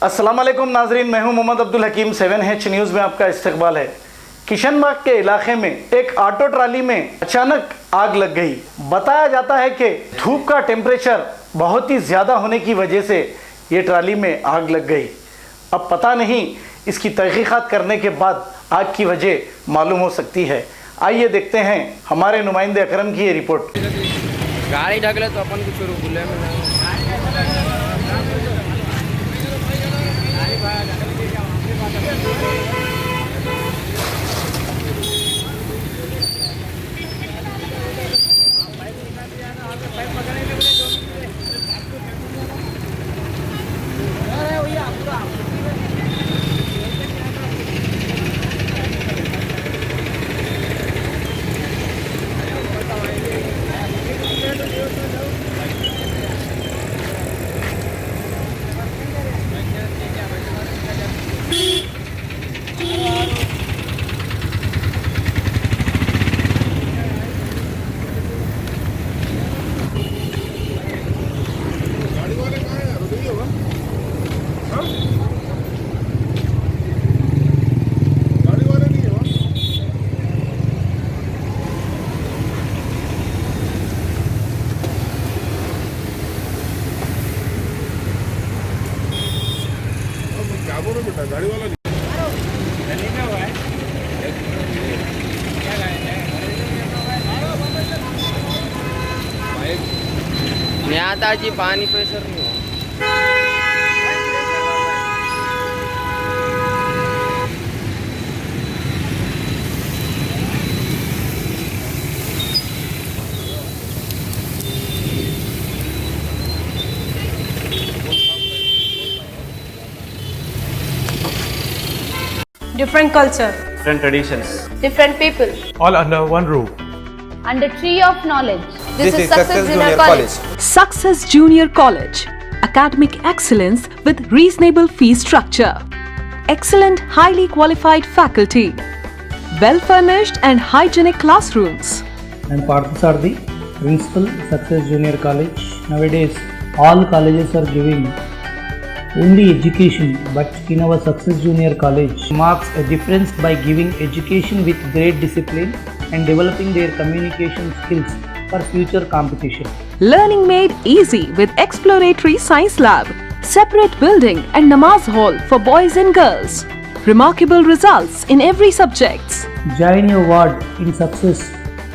अस्सलाम वालेकुम नाजरीन, मैं हूं मोहम्मद अब्दुल हकीम। 7H न्यूज़ में आपका इस्तकबाल है। किशनबाग के इलाके में एक ऑटो ट्राली में अचानक आग लग गई। बताया जाता है कि धूप का टेम्परेचर बहुत ही ज़्यादा होने की वजह से ये ट्राली में आग लग गई। अब पता नहीं, इसकी तहकीकात करने के बाद आग की वजह मालूम हो सकती है। आइए देखते हैं हमारे नुमाइंदे अकरम की ये रिपोर्ट। गाड़ी ढकले तो अपन कुछ बोले बेटा गाड़ी वाला नहीं आता जी, पानी प्रेशर नहीं हो। Different culture, different traditions, different people, all under one roof. Under tree of knowledge. This is Success Junior College. Success Junior College. Academic excellence with reasonable fee structure. Excellent, highly qualified faculty. Well-furnished and hygienic classrooms. And Parthasarthi, Principal, Success Junior College. Nowadays, all colleges are giving only education, but in our Success Junior College marks a difference by giving education with great discipline and developing their communication skills for future competition. Learning made easy with exploratory science lab, separate building and namaz hall for boys and girls. Remarkable results in every subjects. Join your ward in success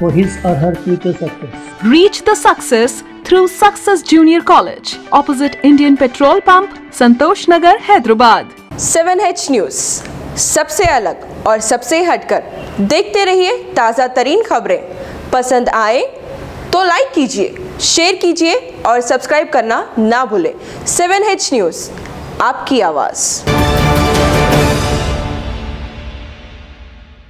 for his or her future success. Reach the success through Success Junior College, opposite Indian Petrol Pump, Santosh Nagar, Hyderabad. 7H news, सबसे अलग और सबसे हटकर। देखते रहिए ताज़ा तरीन खबरें। पसंद आए तो लाइक कीजिए, शेयर कीजिए और सब्सक्राइब करना ना भूलें। 7H न्यूज़, आपकी आवाज़।